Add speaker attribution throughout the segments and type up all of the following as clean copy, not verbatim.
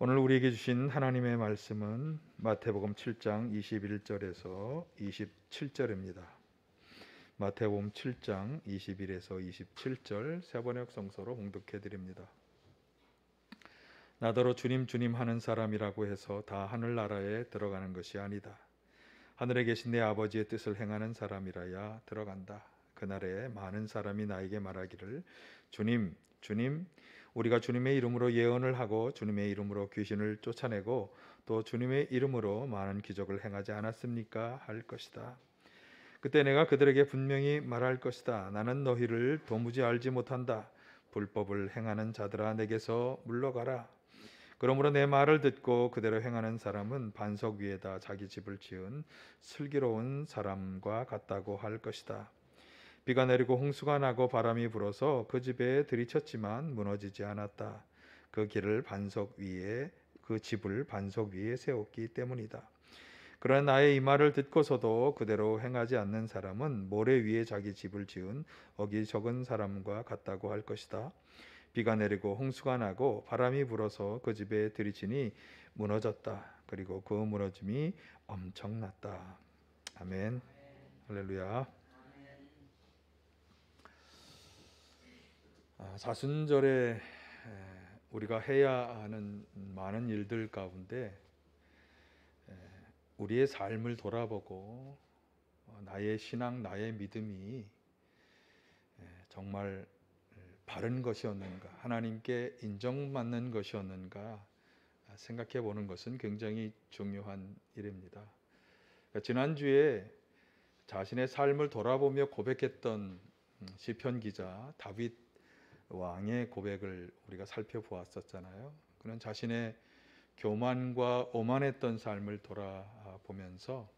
Speaker 1: 오늘 우리에게 주신 하나님의 말씀은 마태복음 7장 21절에서 27절입니다. 마태복음 7장 21에서 27절 세번역 성서로 봉독해 드립니다. 나더러 주님 주님 하는 사람이라고 해서 다 하늘나라에 들어가는 것이 아니다. 하늘에 계신 내 아버지의 뜻을 행하는 사람이라야 들어간다. 그날에 많은 사람이 나에게 말하기를 주님 주님 우리가 주님의 이름으로 예언을 하고 주님의 이름으로 귀신을 쫓아내고 또 주님의 이름으로 많은 기적을 행하지 않았습니까? 할 것이다. 그때 내가 그들에게 분명히 말할 것이다. 나는 너희를 도무지 알지 못한다. 불법을 행하는 자들아 내게서 물러가라. 그러므로 내 말을 듣고 그대로 행하는 사람은 반석 위에다 자기 집을 지은 슬기로운 사람과 같다고 할 것이다. 비가 내리고 홍수가 나고 바람이 불어서 그 집에 들이쳤지만 무너지지 않았다. 그 집을 반석 위에 세웠기 때문이다. 그러나 나의 이 말을 듣고서도 그대로 행하지 않는 사람은 모래 위에 자기 집을 지은 어리석은 사람과 같다고 할 것이다. 비가 내리고 홍수가 나고 바람이 불어서 그 집에 들이치니 무너졌다. 그리고 그 무너짐이 엄청났다. 아멘. 할렐루야. 사순절에 우리가 해야 하는 많은 일들 가운데 우리의 삶을 돌아보고 나의 신앙, 나의 믿음이 정말 바른 것이었는가, 하나님께 인정받는 것이었는가 생각해 보는 것은 굉장히 중요한 일입니다. 지난주에 자신의 삶을 돌아보며 고백했던 시편 기자 다윗 왕의 고백을 우리가 살펴보았었잖아요. 그는 자신의 교만과 오만했던 삶을 돌아보면서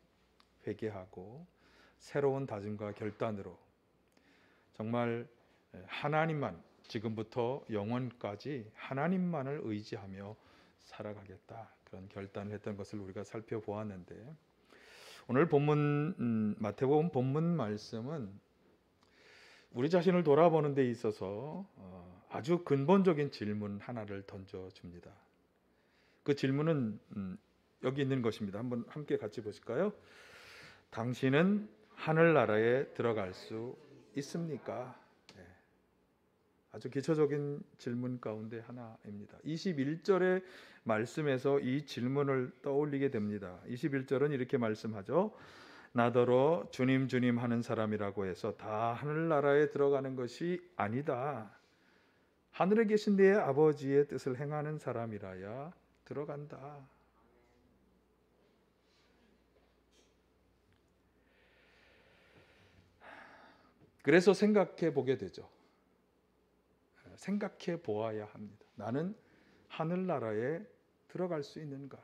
Speaker 1: 회개하고 새로운 다짐과 결단으로 정말 하나님만, 지금부터 영원까지 하나님만을 의지하며 살아가겠다, 그런 결단을 했던 것을 우리가 살펴보았는데, 오늘 본문 마태복음 본문 말씀은 우리 자신을 돌아보는 데 있어서 아주 근본적인 질문 하나를 던져줍니다. 그 질문은 여기 있는 것입니다. 한번 함께 같이 보실까요? 당신은 하늘나라에 들어갈 수 있습니까? 아주 기초적인 질문 가운데 하나입니다. 21절의 말씀에서 이 질문을 떠올리게 됩니다. 21절은 이렇게 말씀하죠. 나더러 주님 주님 하는 사람이라고 해서 다 하늘나라에 들어가는 것이 아니다. 하늘에 계신 내 아버지의 뜻을 행하는 사람이라야 들어간다. 그래서 생각해 보게 되죠. 생각해 보아야 합니다. 나는 하늘나라에 들어갈 수 있는가?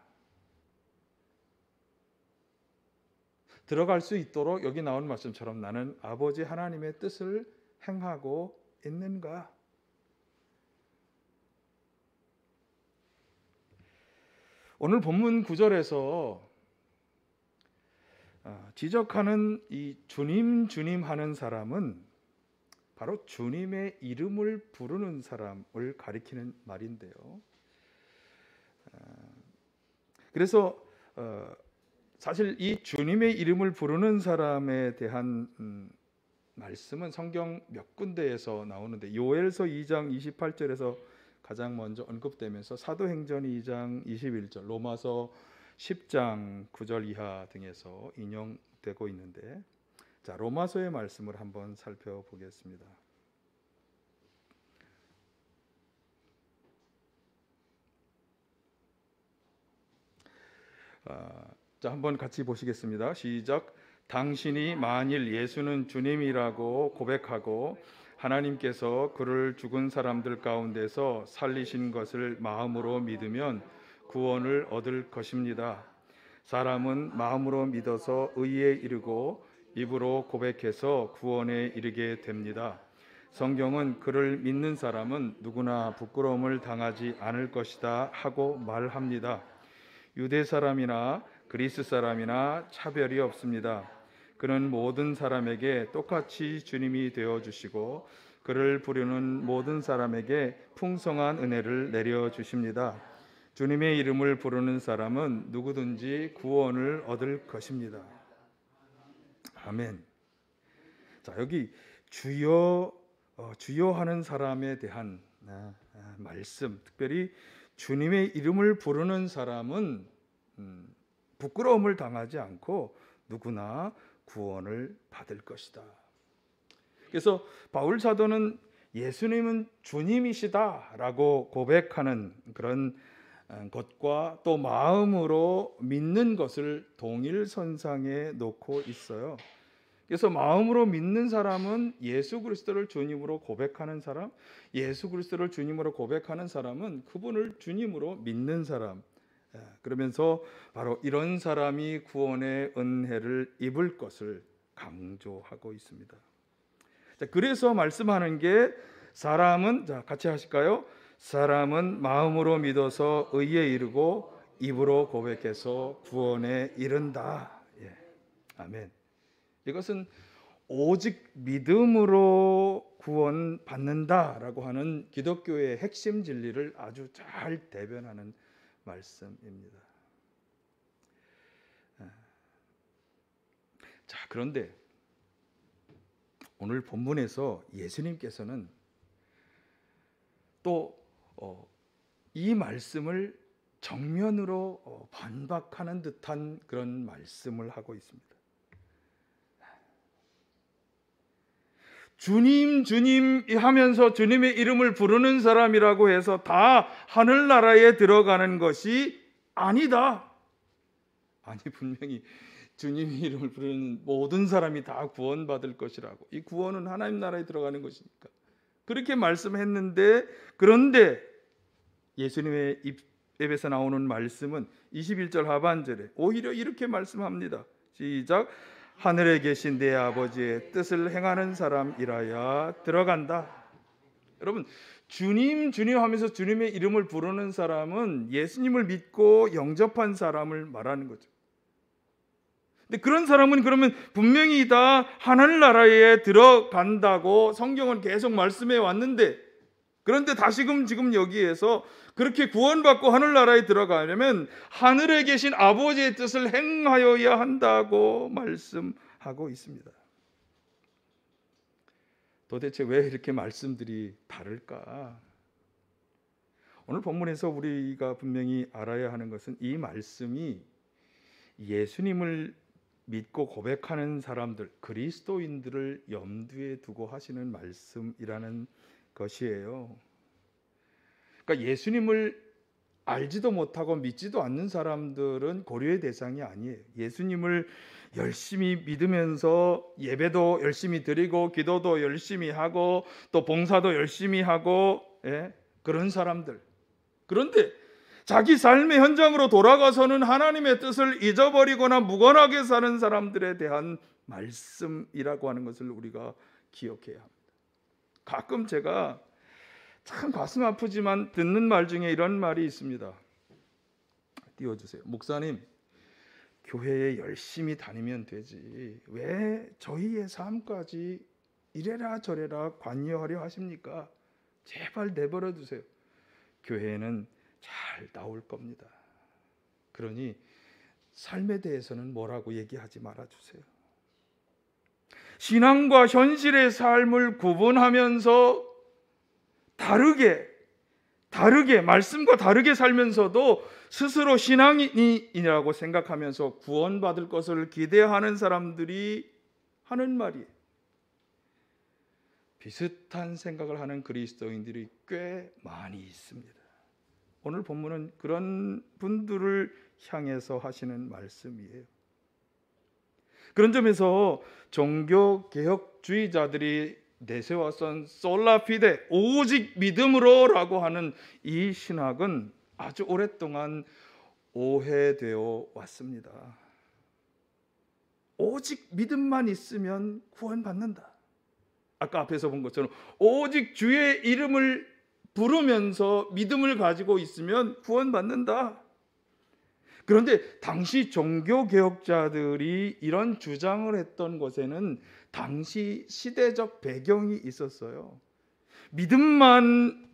Speaker 1: 들어갈 수 있도록 여기 나온 말씀처럼 나는 아버지 하나님의 뜻을 행하고 있는가? 오늘 본문 9절에서 지적하는 이 주님 주님 하는 사람은 바로 주님의 이름을 부르는 사람을 가리키는 말인데요. 그래서 사실 이 주님의 이름을 부르는 사람에 대한 말씀은 성경 몇 군데에서 나오는데, 요엘서 2장 28절에서 가장 먼저 언급되면서 사도행전 2장 21절, 로마서 10장 9절 이하 등에서 인용되고 있는데, 자, 로마서의 말씀을 한번 살펴보겠습니다. 자, 한번 같이 보시겠습니다. 시작. 당신이 만일 예수는 주님이라고 고백하고 하나님께서 그를 죽은 사람들 가운데서 살리신 것을 마음으로 믿으면 구원을 얻을 것입니다. 사람은 마음으로 믿어서 의에 이르고 입으로 고백해서 구원에 이르게 됩니다. 성경은 그를 믿는 사람은 누구나 부끄러움을 당하지 않을 것이다 하고 말합니다. 유대 사람이나 그리스 사람이나 차별이 없습니다. 그는 모든 사람에게 똑같이 주님이 되어주시고 그를 부르는 모든 사람에게 풍성한 은혜를 내려주십니다. 주님의 이름을 부르는 사람은 누구든지 구원을 얻을 것입니다. 아멘. 자, 여기 주여 하는 사람에 대한 말씀, 특별히 주님의 이름을 부르는 사람은 부끄러움을 당하지 않고 누구나 구원을 받을 것이다. 그래서 바울 사도는 예수님은 주님이시다라고 고백하는 그런 것과 또 마음으로 믿는 것을 동일선상에 놓고 있어요. 그래서 마음으로 믿는 사람은 예수 그리스도를 주님으로 고백하는 사람, 예수 그리스도를 주님으로 고백하는 사람은 그분을 주님으로 믿는 사람, 그러면서 바로 이런 사람이 구원의 은혜를 입을 것을 강조하고 있습니다. 자, 그래서 말씀하는 게 사람은, 자, 같이 하실까요? 사람은 마음으로 믿어서 의에 이르고 입으로 고백해서 구원에 이른다. 예. 아멘. 이것은 오직 믿음으로 구원받는다라고 하는 기독교의 핵심 진리를 아주 잘 대변하는 말씀입니다. 자, 그런데 오늘 본문에서 예수님께서는 또 이 말씀을 정면으로 반박하는 듯한 그런 말씀을 하고 있습니다. 주님 주님 하면서 주님의 이름을 부르는 사람이라고 해서 다 하늘나라에 들어가는 것이 아니다. 아니, 분명히 주님의 이름을 부르는 모든 사람이 다 구원받을 것이라고. 이 구원은 하나님 나라에 들어가는 것이니까 그렇게 말씀했는데, 그런데 예수님의 입에서 나오는 말씀은 21절 하반절에 오히려 이렇게 말씀합니다. 시작. 하늘에 계신 내 아버지의 뜻을 행하는 사람이라야 들어간다. 여러분, 주님 주님 하면서 주님의 이름을 부르는 사람은 예수님을 믿고 영접한 사람을 말하는 거죠. 근데 그런 사람은 그러면 분명히 다 하늘나라에 들어간다고 성경은 계속 말씀해 왔는데, 그런데 다시금 지금 여기에서 그렇게 구원받고 하늘나라에 들어가려면 하늘에 계신 아버지의 뜻을 행하여야 한다고 말씀하고 있습니다. 도대체 왜 이렇게 말씀들이 다를까? 오늘 본문에서 우리가 분명히 알아야 하는 것은 이 말씀이 예수님을 믿고 고백하는 사람들, 그리스도인들을 염두에 두고 하시는 말씀이라는 것이에요. 그러니까 예수님을 알지도 못하고 믿지도 않는 사람들은 고려의 대상이 아니에요. 예수님을 열심히 믿으면서 예배도 열심히 드리고 기도도 열심히 하고 또 봉사도 열심히 하고, 그런 사람들. 그런데 자기 삶의 현장으로 돌아가서는 하나님의 뜻을 잊어버리거나 무관하게 사는 사람들에 대한 말씀이라고 하는 것을 우리가 기억해야 합니다. 가끔 제가 참 가슴 아프지만 듣는 말 중에 이런 말이 있습니다. 띄워주세요. 목사님, 교회에 열심히 다니면 되지 왜 저희의 삶까지 이래라 저래라 관여하려 하십니까? 제발 내버려 두세요. 교회에는 잘 나올 겁니다. 그러니 삶에 대해서는 뭐라고 얘기하지 말아주세요. 신앙과 현실의 삶을 구분하면서 다르게 말씀과 다르게 살면서도 스스로 신앙인이라고 생각하면서 구원받을 것을 기대하는 사람들이 하는 말이에요. 비슷한 생각을 하는 그리스도인들이 꽤 많이 있습니다. 오늘 본문은 그런 분들을 향해서 하시는 말씀이에요. 그런 점에서 종교개혁주의자들이 내세웠던 솔라피데, 오직 믿음으로라고 하는 이 신학은 아주 오랫동안 오해되어 왔습니다. 오직 믿음만 있으면 구원받는다. 아까 앞에서 본 것처럼 오직 주의 이름을 부르면서 믿음을 가지고 있으면 구원받는다. 그런데 당시 종교개혁자들이 이런 주장을 했던 것에는 당시 시대적 배경이 있었어요. 믿음만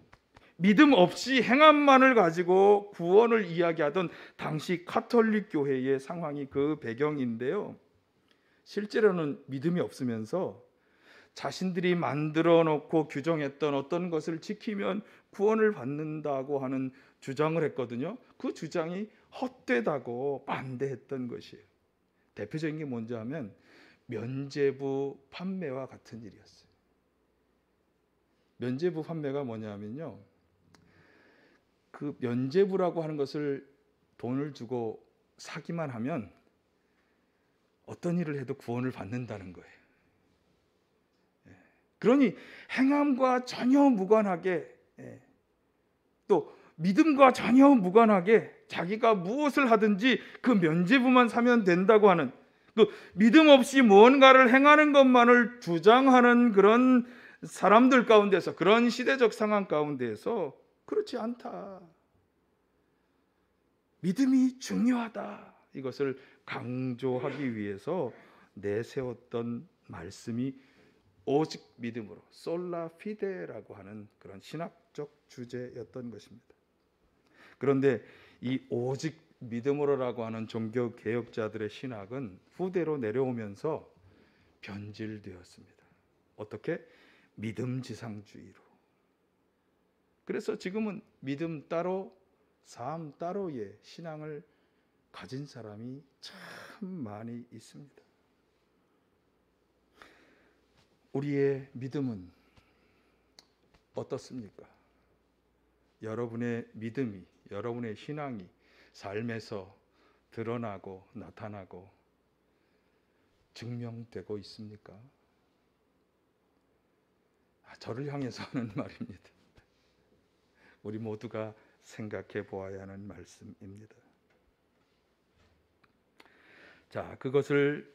Speaker 1: 믿음 없이 행함만을 가지고 구원을 이야기하던 당시 가톨릭 교회의 상황이 그 배경인데요. 실제로는 믿음이 없으면서 자신들이 만들어 놓고 규정했던 어떤 것을 지키면 구원을 받는다고 하는 주장을 했거든요. 그 주장이 헛되다고 반대했던 것이에요. 대표적인 게 뭔지 하면 면죄부 판매와 같은 일이었어요. 면죄부 판매가 뭐냐면요, 그 면죄부라고 하는 것을 돈을 주고 사기만 하면 어떤 일을 해도 구원을 받는다는 거예요. 그러니 행함과 전혀 무관하게, 또 믿음과 전혀 무관하게 자기가 무엇을 하든지 그 면죄부만 사면 된다고 하는, 그 믿음 없이 무언가를 행하는 것만을 주장하는 그런 사람들 가운데서, 그런 시대적 상황 가운데에서 그렇지 않다, 믿음이 중요하다, 이것을 강조하기 위해서 내세웠던 말씀이 오직 믿음으로, 솔라 피데라고 하는 그런 신학적 주제였던 것입니다. 그런데 이 오직 믿음으로라고 하는 종교 개혁자들의 신학은 후대로 내려오면서 변질되었습니다. 어떻게? 믿음지상주의로. 그래서 지금은 믿음 따로 삶 따로의 신앙을 가진 사람이 참 많이 있습니다. 우리의 믿음은 어떻습니까? 여러분의 믿음이, 여러분의 신앙이 삶에서 드러나고 나타나고 증명되고 있습니까? 저를 향해서 하는 말입니다. 우리 모두가 생각해 보아야 하는 말씀입니다. 자, 그것을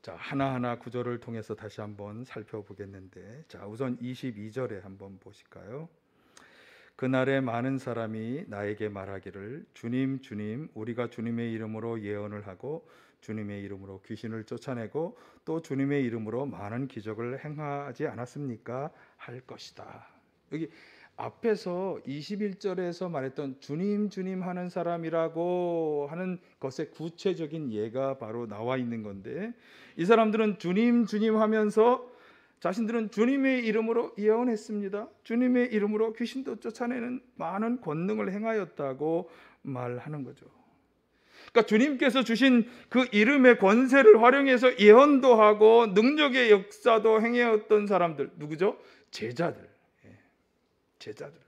Speaker 1: 하나하나 구절을 통해서 다시 한번 살펴보겠는데, 자, 우선 22절에 한번 보실까요? 그날에 많은 사람이 나에게 말하기를 주님 주님 우리가 주님의 이름으로 예언을 하고 주님의 이름으로 귀신을 쫓아내고 또 주님의 이름으로 많은 기적을 행하지 않았습니까? 할 것이다. 여기 앞에서 21절에서 말했던 주님 주님 하는 사람이라고 하는 것의 구체적인 예가 바로 나와 있는 건데, 이 사람들은 주님 주님 하면서 자신들은 주님의 이름으로 예언했습니다. 주님의 이름으로 귀신도 쫓아내는 많은 권능을 행하였다고 말하는 거죠. 그러니까 주님께서 주신 그 이름의 권세를 활용해서 예언도 하고 능력의 역사도 행하였던 사람들, 누구죠? 제자들. 제자들.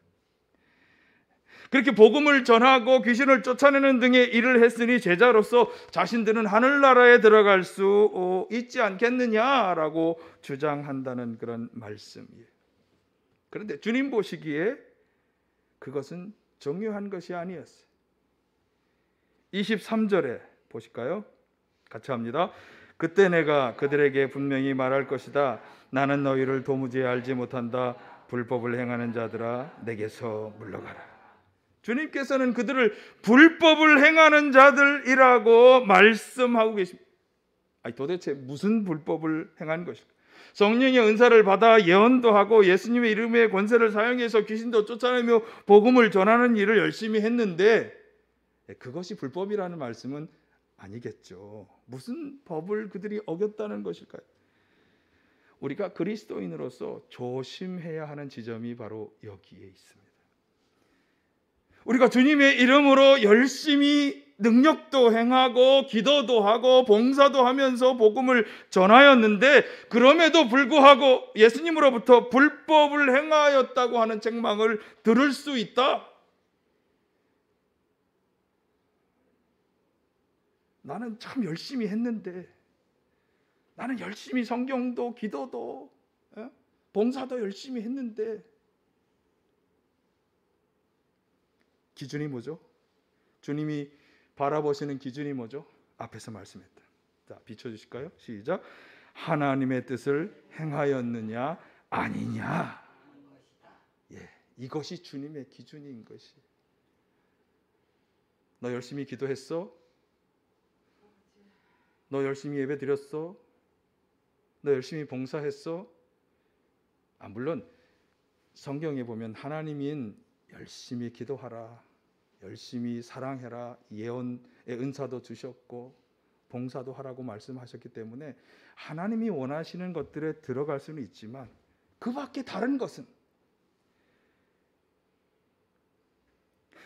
Speaker 1: 그렇게 복음을 전하고 귀신을 쫓아내는 등의 일을 했으니 제자로서 자신들은 하늘나라에 들어갈 수 있지 않겠느냐라고 주장한다는 그런 말씀이에요. 그런데 주님 보시기에 그것은 정요한 것이 아니었어요. 23절에 보실까요? 같이 합니다. 그때 내가 그들에게 분명히 말할 것이다. 나는 너희를 도무지 알지 못한다. 불법을 행하는 자들아 내게서 물러가라. 주님께서는 그들을 불법을 행하는 자들이라고 말씀하고 계십니다. 도대체 무슨 불법을 행한 것일까? 성령의 은사를 받아 예언도 하고 예수님의 이름의 권세를 사용해서 귀신도 쫓아내며 복음을 전하는 일을 열심히 했는데 그것이 불법이라는 말씀은 아니겠죠. 무슨 법을 그들이 어겼다는 것일까요? 우리가 그리스도인으로서 조심해야 하는 지점이 바로 여기에 있습니다. 우리가 주님의 이름으로 열심히 능력도 행하고 기도도 하고 봉사도 하면서 복음을 전하였는데 그럼에도 불구하고 예수님으로부터 불법을 행하였다고 하는 책망을 들을 수 있다. 나는 참 열심히 했는데, 나는 열심히 성경도 기도도 봉사도 열심히 했는데, 기준이 뭐죠? 주님이 바라보시는 기준이 뭐죠? 앞에서 말씀했다. 자, 비춰주실까요? 시작. 하나님의 뜻을 행하였느냐 아니냐. 이것이 주님의 기준인 것이. 너 열심히 기도했어? 너 열심히 예배 드렸어? 너 열심히 봉사했어? 물론 성경에 보면 하나님인 열심히 기도하라, 열심히 사랑해라, 예언의 은사도 주셨고 봉사도 하라고 말씀하셨기 때문에 하나님이 원하시는 것들에 들어갈 수는 있지만 그 밖에 다른 것은,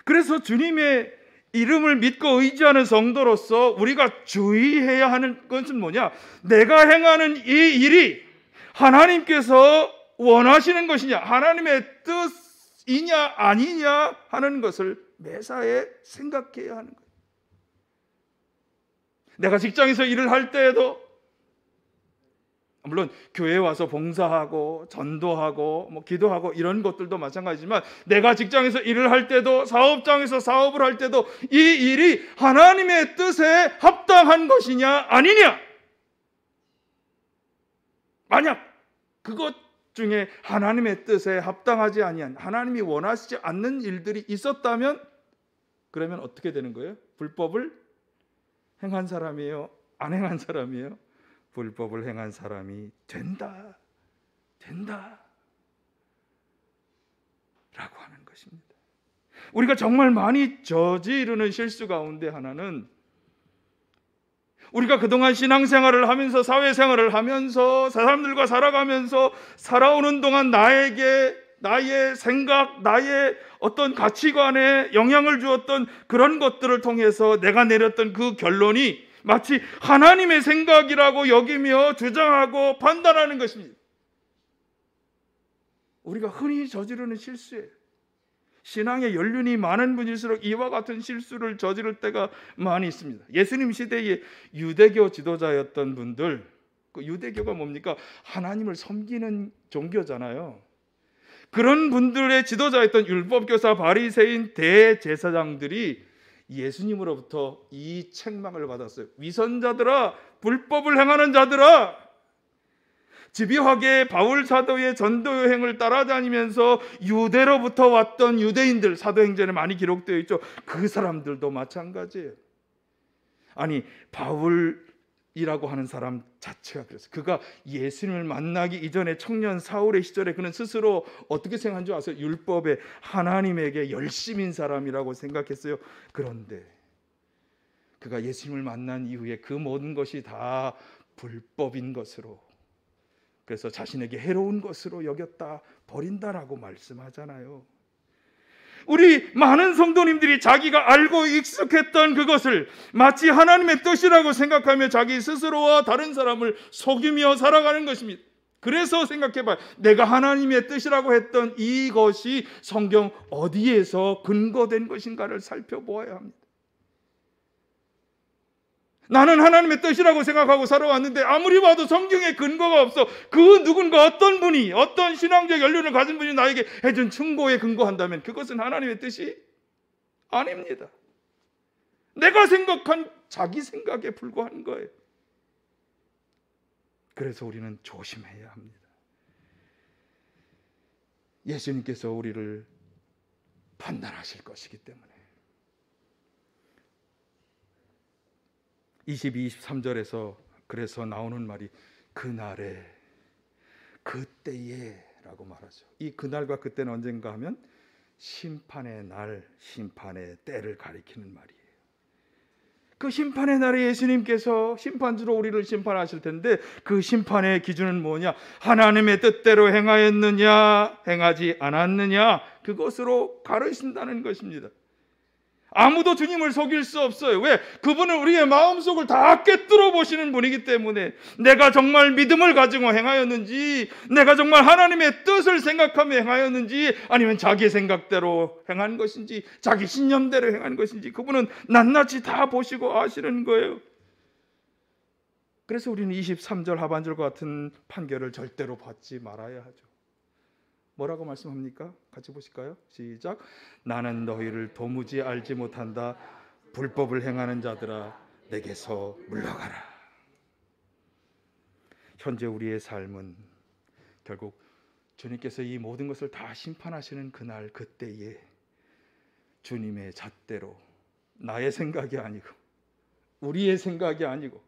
Speaker 1: 그래서 주님의 이름을 믿고 의지하는 성도로서 우리가 주의해야 하는 것은 뭐냐? 내가 행하는 이 일이 하나님께서 원하시는 것이냐, 하나님의 뜻이냐 아니냐 하는 것을 매사에 생각해야 하는 거예요. 내가 직장에서 일을 할 때에도, 물론 교회에 와서 봉사하고 전도하고 기도하고 이런 것들도 마찬가지지만, 내가 직장에서 일을 할 때도, 사업장에서 사업을 할 때도 이 일이 하나님의 뜻에 합당한 것이냐 아니냐. 만약 그것 중에 하나님의 뜻에 합당하지 아니한, 하나님이 원하시지 않는 일들이 있었다면 그러면 어떻게 되는 거예요? 불법을 행한 사람이에요? 안 행한 사람이에요? 불법을 행한 사람이 된다 라고 하는 것입니다. 우리가 정말 많이 저지르는 실수 가운데 하나는, 우리가 그동안 신앙생활을 하면서, 사회생활을 하면서, 사람들과 살아가면서 살아오는 동안 나에게 나의 생각, 나의 어떤 가치관에 영향을 주었던 그런 것들을 통해서 내가 내렸던 그 결론이 마치 하나님의 생각이라고 여기며 주장하고 판단하는 것입니다. 우리가 흔히 저지르는 실수예요. 신앙의 연륜이 많은 분일수록 이와 같은 실수를 저지를 때가 많이 있습니다. 예수님 시대의 유대교 지도자였던 분들, 그 유대교가 뭡니까? 하나님을 섬기는 종교잖아요. 그런 분들의 지도자였던 율법교사, 바리새인, 대제사장들이 예수님으로부터 이 책망을 받았어요. 위선자들아, 불법을 행하는 자들아, 집요하게 바울 사도의 전도 여행을 따라다니면서 유대로부터 왔던 유대인들, 사도행전에 많이 기록되어 있죠. 그 사람들도 마찬가지예요. 아니, 바울이라고 하는 사람 자체가 그랬어요. 그가 예수님을 만나기 이전에 청년 사울의 시절에 그는 스스로 어떻게 생각한 줄 아세요? 율법에 하나님에게 열심인 사람이라고 생각했어요. 그런데 그가 예수님을 만난 이후에 그 모든 것이 다 불법인 것으로, 그래서 자신에게 해로운 것으로 여겼다, 버린다라고 말씀하잖아요. 우리 많은 성도님들이 자기가 알고 익숙했던 그것을 마치 하나님의 뜻이라고 생각하며 자기 스스로와 다른 사람을 속이며 살아가는 것입니다. 그래서 생각해봐요. 내가 하나님의 뜻이라고 했던 이것이 성경 어디에서 근거된 것인가를 살펴보아야 합니다. 나는 하나님의 뜻이라고 생각하고 살아왔는데 아무리 봐도 성경에 근거가 없어. 그 누군가, 어떤 분이, 어떤 신앙적 연륜을 가진 분이 나에게 해준 충고에 근거한다면 그것은 하나님의 뜻이 아닙니다. 내가 생각한 자기 생각에 불과한 거예요. 그래서 우리는 조심해야 합니다. 예수님께서 우리를 판단하실 것이기 때문에. 22, 23절에서 그래서 나오는 말이 그날에, 그때에 라고 말하죠. 이 그날과 그때는 언젠가 하면 심판의 날, 심판의 때를 가리키는 말이에요. 그 심판의 날에 예수님께서 심판주로 우리를 심판하실 텐데 그 심판의 기준은 뭐냐? 하나님의 뜻대로 행하였느냐, 행하지 않았느냐, 그것으로 가르신다는 것입니다. 아무도 주님을 속일 수 없어요. 왜? 그분은 우리의 마음속을 다 꿰뚫어 보시는 분이기 때문에 내가 정말 믿음을 가지고 행하였는지, 내가 정말 하나님의 뜻을 생각하며 행하였는지, 아니면 자기 생각대로 행한 것인지, 자기 신념대로 행한 것인지 그분은 낱낱이 다 보시고 아시는 거예요. 그래서 우리는 23절 하반절과 같은 판결을 절대로 받지 말아야 하죠. 뭐라고 말씀합니까? 같이 보실까요? 시작. 나는 너희를 도무지 알지 못한다. 불법을 행하는 자들아, 내게서 물러가라. 현재 우리의 삶은 결국 주님께서 이 모든 것을 다 심판하시는 그날, 그때에 주님의 잣대로, 나의 생각이 아니고, 우리의 생각이 아니고,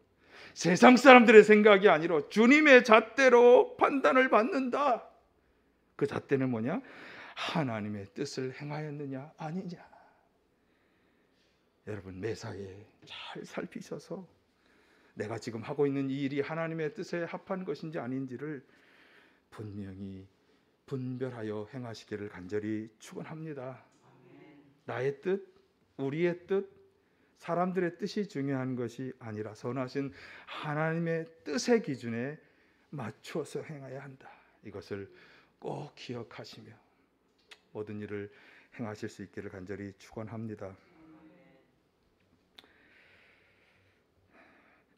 Speaker 1: 세상 사람들의 생각이 아니라 주님의 잣대로 판단을 받는다. 그 잣대는 뭐냐? 하나님의 뜻을 행하였느냐 아니냐. 여러분 매사에 잘 살피셔서 내가 지금 하고 있는 이 일이 하나님의 뜻에 합한 것인지 아닌지를 분명히 분별하여 행하시기를 간절히 축원합니다. 나의 뜻, 우리의 뜻, 사람들의 뜻이 중요한 것이 아니라 선하신 하나님의 뜻의 기준에 맞추어서 행해야 한다. 이것을 꼭 기억하시며 모든 일을 행하실 수 있기를 간절히 축원합니다.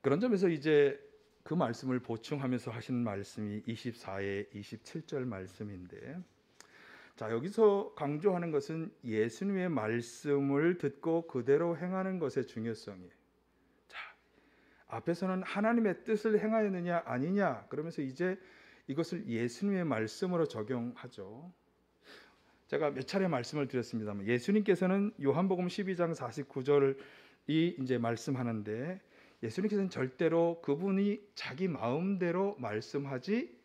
Speaker 1: 그런 점에서 이제 그 말씀을 보충하면서 하신 말씀이 24에 27절 말씀인데, 자 여기서 강조하는 것은 예수님의 말씀을 듣고 그대로 행하는 것의 중요성이에요. 자 앞에서는 하나님의 뜻을 행하였느냐 아니냐 그러면서 이제 이것을 예수님의 말씀으로 적용하죠. 제가 몇 차례 말씀을 드렸습니다만 예수님께서는 요한복음 12장 49절이 이제 말씀하는데 예수님께서는 절대로 그분이 자기 마음대로 말씀하지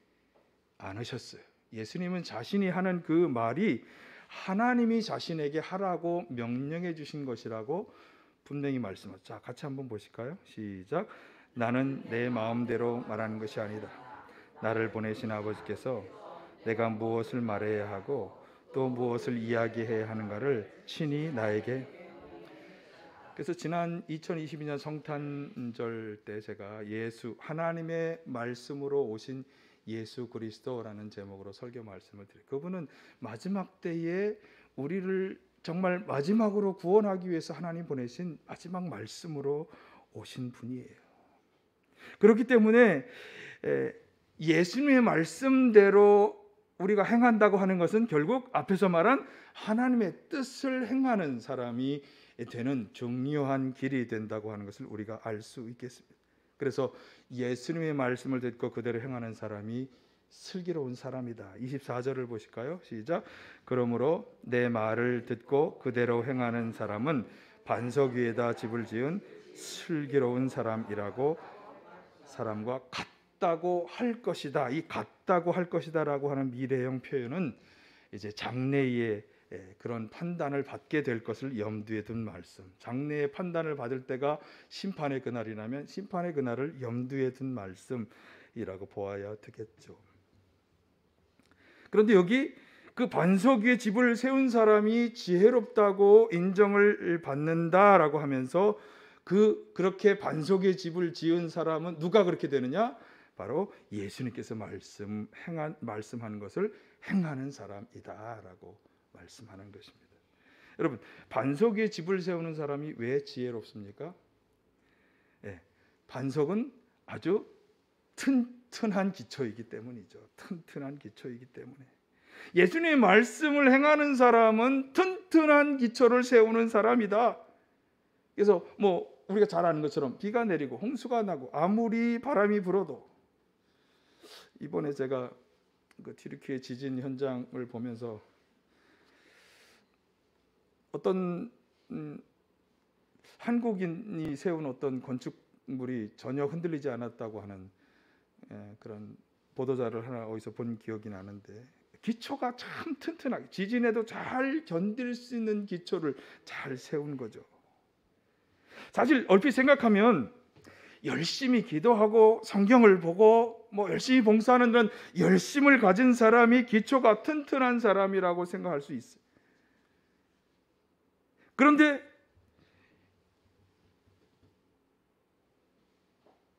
Speaker 1: 않으셨어요. 예수님은 자신이 하는 그 말이 하나님이 자신에게 하라고 명령해 주신 것이라고 분명히 말씀하죠. 자, 같이 한번 보실까요? 시작. 나는 내 마음대로 말하는 것이 아니다. 나를 보내신 아버지께서 내가 무엇을 말해야 하고 또 무엇을 이야기해야 하는가를 친히 나에게. 그래서 지난 2022년 성탄절 때 제가 예수 하나님의 말씀으로 오신 예수 그리스도라는 제목으로 설교 말씀을 드려요. 그분은 마지막 때에 우리를 정말 마지막으로 구원하기 위해서 하나님 보내신 마지막 말씀으로 오신 분이에요. 그렇기 때문에 예수님의 말씀대로 우리가 행한다고 하는 것은 결국 앞에서 말한 하나님의 뜻을 행하는 사람이 되는 중요한 길이 된다고 하는 것을 우리가 알 수 있겠습니다. 그래서 예수님의 말씀을 듣고 그대로 행하는 사람이 슬기로운 사람이다. 24절을 보실까요? 시작. 그러므로 내 말을 듣고 그대로 행하는 사람은 반석 위에다 집을 지은 슬기로운 사람이라고 사람과 같다고 할 것이다. 이 같다고 할 것이다라고 하는 미래형 표현은 이제 장래의 그런 판단을 받게 될 것을 염두에 둔 말씀. 장래의 판단을 받을 때가 심판의 그날이라면 심판의 그날을 염두에 둔 말씀이라고 보아야 되겠죠. 그런데 여기 그 반석 위에 집을 세운 사람이 지혜롭다고 인정을 받는다라고 하면서 그렇게 반석 위에 집을 지은 사람은 누가 그렇게 되느냐? 바로 예수님께서 말씀하는 것을 행하는 사람이다라고 말씀하는 것입니다. 여러분, 반석 위에 집을 세우는 사람이 왜 지혜롭습니까? 반석은 아주 튼튼한 기초이기 때문이죠. 튼튼한 기초이기 때문에 예수님의 말씀을 행하는 사람은 튼튼한 기초를 세우는 사람이다. 그래서 우리가 잘 아는 것처럼 비가 내리고 홍수가 나고 아무리 바람이 불어도, 이번에 제가 그 튀르키예 지진 현장을 보면서 어떤 한국인이 세운 어떤 건축물이 전혀 흔들리지 않았다고 하는 그런 보도자를 하나 어디서 본 기억이 나는데, 기초가 참 튼튼하게 지진에도 잘 견딜 수 있는 기초를 잘 세운 거죠. 사실 얼핏 생각하면 열심히 기도하고 성경을 보고 열심히 봉사하는 그런 열심을 가진 사람이 기초가 튼튼한 사람이라고 생각할 수 있어요. 그런데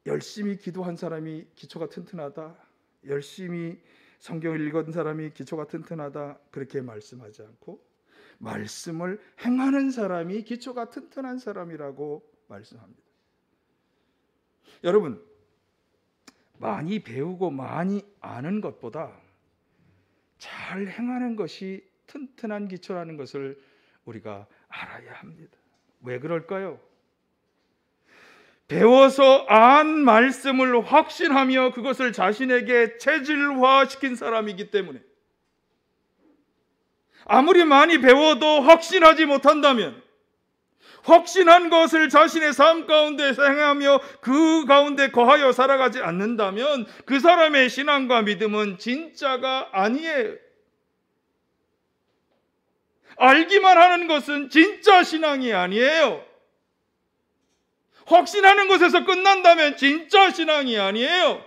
Speaker 1: 열심히 기도한 사람이 기초가 튼튼하다, 열심히 성경을 읽은 사람이 기초가 튼튼하다, 그렇게 말씀하지 않고 말씀을 행하는 사람이 기초가 튼튼한 사람이라고 말씀합니다. 여러분, 많이 배우고 많이 아는 것보다 잘 행하는 것이 튼튼한 기초라는 것을 우리가 알아야 합니다. 왜 그럴까요? 배워서 안 말씀을 확신하며 그것을 자신에게 체질화시킨 사람이기 때문에, 아무리 많이 배워도 확신하지 못한다면, 확신한 것을 자신의 삶 가운데 행하며 그 가운데 거하여 살아가지 않는다면 그 사람의 신앙과 믿음은 진짜가 아니에요. 알기만 하는 것은 진짜 신앙이 아니에요. 확신하는 것에서 끝난다면 진짜 신앙이 아니에요.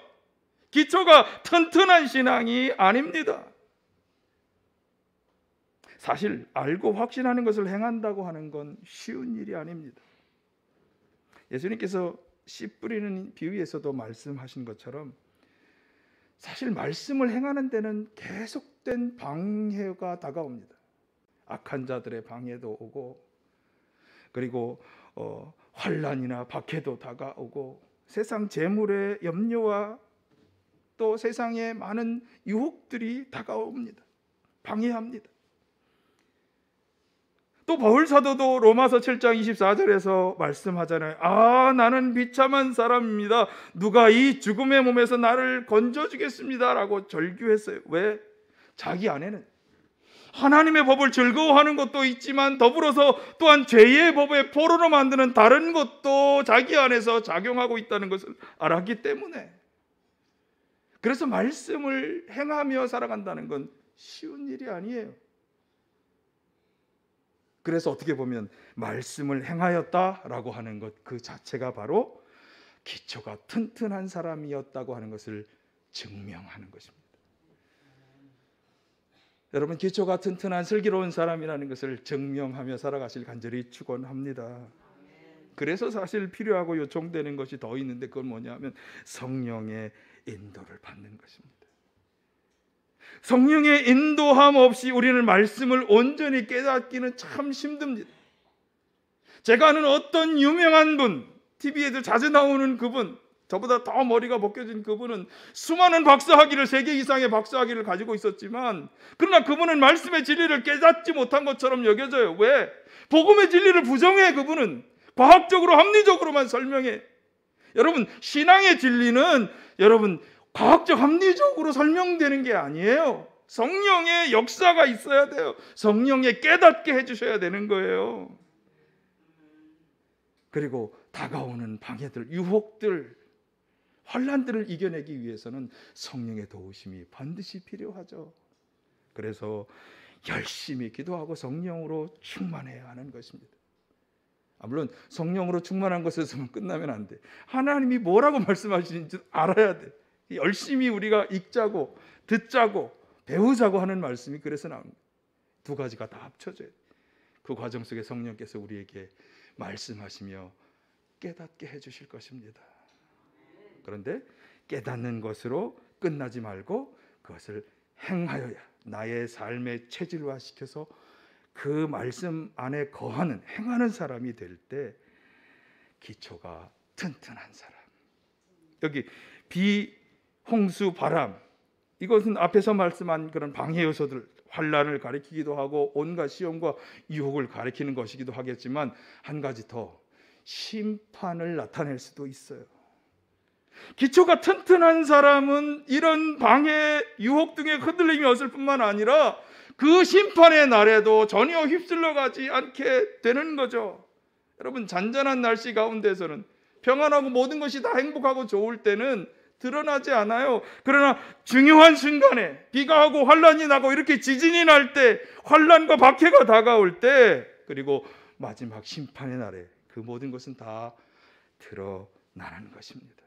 Speaker 1: 기초가 튼튼한 신앙이 아닙니다. 사실 알고 확신하는 것을 행한다고 하는 건 쉬운 일이 아닙니다. 예수님께서 씨 뿌리는 비유에서도 말씀하신 것처럼 사실 말씀을 행하는 데는 계속된 방해가 다가옵니다. 악한 자들의 방해도 오고, 그리고 환난이나 박해도 다가오고, 세상 재물의 염려와 또 세상의 많은 유혹들이 다가옵니다. 방해합니다. 또 바울 사도도 로마서 7장 24절에서 말씀하잖아요. 나는 비참한 사람입니다. 누가 이 죽음의 몸에서 나를 건져주겠습니다 라고 절규했어요. 왜? 자기 안에는 하나님의 법을 즐거워하는 것도 있지만 더불어서 또한 죄의 법에 포로로 만드는 다른 것도 자기 안에서 작용하고 있다는 것을 알았기 때문에, 그래서 말씀을 행하며 살아간다는 건 쉬운 일이 아니에요. 그래서 어떻게 보면 말씀을 행하였다라고 하는 것 그 자체가 바로 기초가 튼튼한 사람이었다고 하는 것을 증명하는 것입니다. 여러분, 기초가 튼튼한 슬기로운 사람이라는 것을 증명하며 살아가실 간절히 축원합니다. 그래서 사실 필요하고 요청되는 것이 더 있는데, 그건 뭐냐면 성령의 인도를 받는 것입니다. 성령의 인도함 없이 우리는 말씀을 온전히 깨닫기는 참 힘듭니다. 제가 아는 어떤 유명한 분, TV에도 자주 나오는 그분, 저보다 더 머리가 벗겨진 그분은 수많은 박사학위를, 3개 이상의 박사학위를 가지고 있었지만, 그러나 그분은 말씀의 진리를 깨닫지 못한 것처럼 여겨져요. 왜? 복음의 진리를 부정해. 그분은 과학적으로 합리적으로만 설명해. 여러분, 신앙의 진리는 여러분 과학적 합리적으로 설명되는 게 아니에요. 성령의 역사가 있어야 돼요. 성령의 깨닫게 해주셔야 되는 거예요. 그리고 다가오는 방해들, 유혹들, 환난들을 이겨내기 위해서는 성령의 도우심이 반드시 필요하죠. 그래서 열심히 기도하고 성령으로 충만해야 하는 것입니다. 물론 성령으로 충만한 것에서만 끝나면 안 돼. 하나님이 뭐라고 말씀하시는지 알아야 돼. 열심히 우리가 읽자고 듣자고 배우자고 하는 말씀이 그래서 나옵니다. 두 가지가 다 합쳐져요. 그 과정 속에 성령께서 우리에게 말씀하시며 깨닫게 해주실 것입니다. 그런데 깨닫는 것으로 끝나지 말고 그것을 행하여야 나의 삶의 체질화시켜서 그 말씀 안에 거하는, 행하는 사람이 될 때 기초가 튼튼한 사람. 여기 비, 홍수, 바람, 이것은 앞에서 말씀한 그런 방해 요소들, 환난을 가리키기도 하고 온갖 시험과 유혹을 가리키는 것이기도 하겠지만, 한 가지 더, 심판을 나타낼 수도 있어요. 기초가 튼튼한 사람은 이런 방해, 유혹 등의 흔들림이 없을 뿐만 아니라 그 심판의 날에도 전혀 휩쓸려 가지 않게 되는 거죠. 여러분, 잔잔한 날씨 가운데서는, 평안하고 모든 것이 다 행복하고 좋을 때는 드러나지 않아요. 그러나 중요한 순간에 비가 오고 환란이 나고 이렇게 지진이 날 때, 환란과 박해가 다가올 때, 그리고 마지막 심판의 날에 그 모든 것은 다 드러나는 것입니다.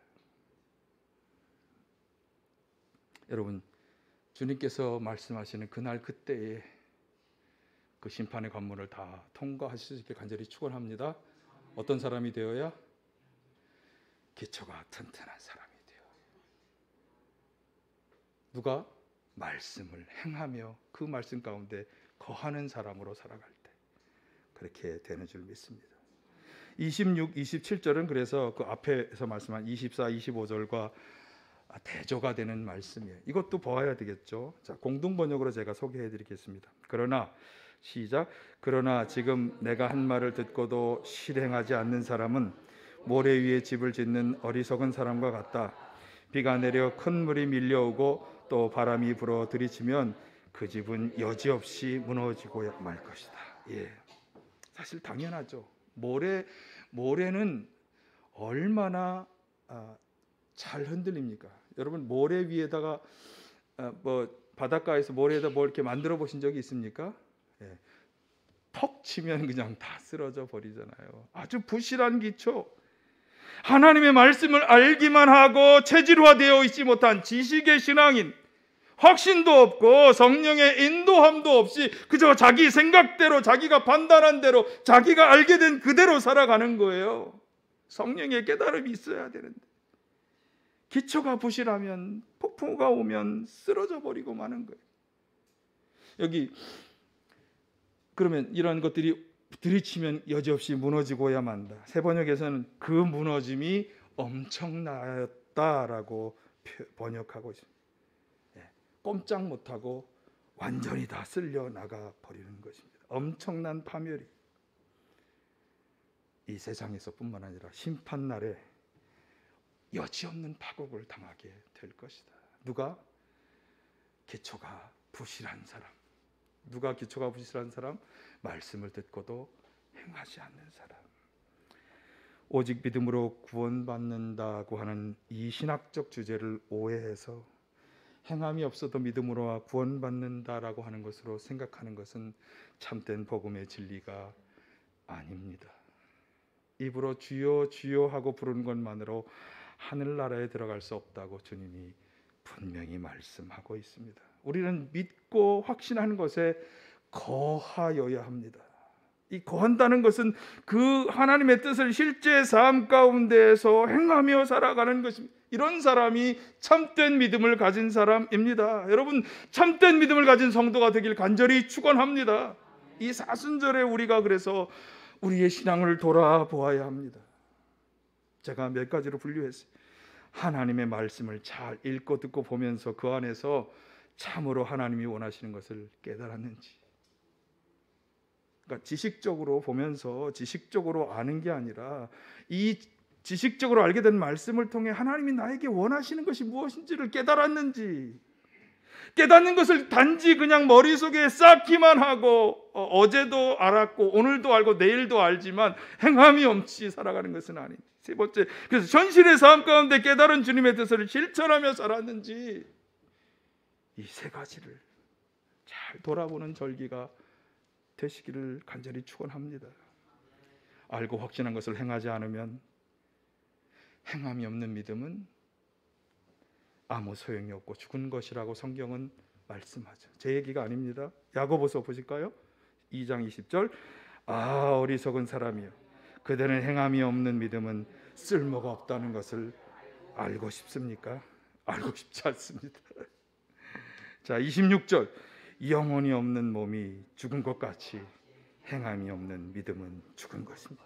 Speaker 1: 여러분, 주님께서 말씀하시는 그날 그때에 그 심판의 관문을 다 통과하실 수 있게 간절히 축원합니다. 어떤 사람이 되어야? 기초가 튼튼한 사람이 되어. 누가? 말씀을 행하며 그 말씀 가운데 거하는 사람으로 살아갈 때 그렇게 되는 줄 믿습니다. 26, 27절은 그래서 그 앞에서 말씀한 24, 25절과 대조가 되는 말씀이에요. 이것도 보아야 되겠죠. 자, 공동 번역으로 제가 소개해 드리겠습니다. 그러나, 시작. 그러나 지금 내가 한 말을 듣고도 실행하지 않는 사람은 모래 위에 집을 짓는 어리석은 사람과 같다. 비가 내려 큰 물이 밀려오고 또 바람이 불어 들이치면 그 집은 여지없이 무너지고 말 것이다. 예, 사실 당연하죠. 모래는 얼마나 잘 흔들립니까? 여러분, 모래 위에다가 바닷가에서 모래에다 뭐 이렇게 만들어 보신 적이 있습니까? 예. 턱 치면 그냥 다 쓰러져 버리잖아요. 아주 부실한 기초. 하나님의 말씀을 알기만 하고 체질화되어 있지 못한 지식의 신앙인, 확신도 없고 성령의 인도함도 없이 그저 자기 생각대로, 자기가 판단한 대로, 자기가 알게 된 그대로 살아가는 거예요. 성령의 깨달음이 있어야 되는데 기초가 부실하면, 폭풍우가 오면 쓰러져 버리고 마는 거예요. 여기 그러면 이런 것들이 들이치면 여지없이 무너지고야 만다. 새 번역에서는 그 무너짐이 엄청나였다라고 번역하고 있습니다. 꼼짝 못하고 완전히 다 쓸려 나가 버리는 것입니다. 엄청난 파멸이 이 세상에서뿐만 아니라 심판날에 여지없는 파국을 당하게 될 것이다. 누가? 기초가 부실한 사람. 누가 기초가 부실한 사람? 말씀을 듣고도 행하지 않는 사람. 오직 믿음으로 구원받는다고 하는 이 신학적 주제를 오해해서 행함이 없어도 믿음으로 구원받는다라고 하는 것으로 생각하는 것은 참된 복음의 진리가 아닙니다. 입으로 주여 주여 하고 부르는 것만으로 하늘나라에 들어갈 수 없다고 주님이 분명히 말씀하고 있습니다. 우리는 믿고 확신하는 것에 거하여야 합니다. 이 거한다는 것은 그 하나님의 뜻을 실제 삶 가운데에서 행하며 살아가는 것입니다. 이런 사람이 참된 믿음을 가진 사람입니다. 여러분, 참된 믿음을 가진 성도가 되길 간절히 축원합니다. 이 사순절에 우리가 그래서 우리의 신앙을 돌아보아야 합니다. 제가 몇 가지로 분류했어요. 하나님의 말씀을 잘 읽고 듣고 보면서 그 안에서 참으로 하나님이 원하시는 것을 깨달았는지. 그러니까 지식적으로 보면서 지식적으로 아는 게 아니라 이 지식적으로 알게 된 말씀을 통해 하나님이 나에게 원하시는 것이 무엇인지를 깨달았는지. 깨닫는 것을 단지 그냥 머릿속에 쌓기만 하고 어제도 알았고 오늘도 알고 내일도 알지만 행함이 없이 살아가는 것은 아닌지. 세 번째, 그래서 현실의 삶 가운데 깨달은 주님의 뜻을 실천하며 살았는지. 이 세 가지를 잘 돌아보는 절기가 되시기를 간절히 축원합니다. 알고 확신한 것을 행하지 않으면 행함이 없는 믿음은 아무 소용이 없고 죽은 것이라고 성경은 말씀하죠. 제 얘기가 아닙니다. 야고보서 보실까요? 2장 20절. 아, 어리석은 사람이여, 그대는 행함이 없는 믿음은 쓸모가 없다는 것을 알고 싶습니까? 알고 싶지 않습니다. 자, 26절. 영혼이 없는 몸이 죽은 것 같이 행함이 없는 믿음은 죽은 것입니다.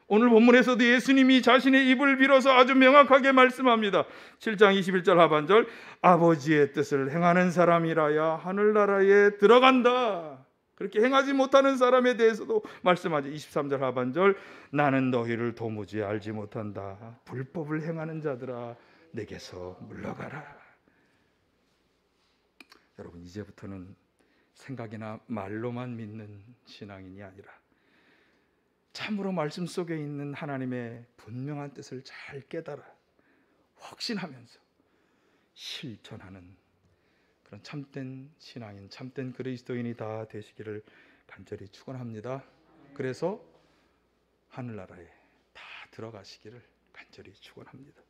Speaker 1: 오늘 본문에서도 예수님이 자신의 입을 빌어서 아주 명확하게 말씀합니다. 7장 21절 하반절. 아버지의 뜻을 행하는 사람이라야 하늘나라에 들어간다. 그렇게 행하지 못하는 사람에 대해서도 말씀하죠. 23절 하반절. 나는 너희를 도무지 알지 못한다. 불법을 행하는 자들아, 내게서 물러가라. 여러분, 이제부터는 생각이나 말로만 믿는 신앙인이 아니라 참으로 말씀 속에 있는 하나님의 분명한 뜻을 잘 깨달아 확신하면서 실천하는 그런 참된 신앙인, 참된 그리스도인이 다 되시기를 간절히 축원합니다. 그래서 하늘나라에 다 들어가시기를 간절히 축원합니다.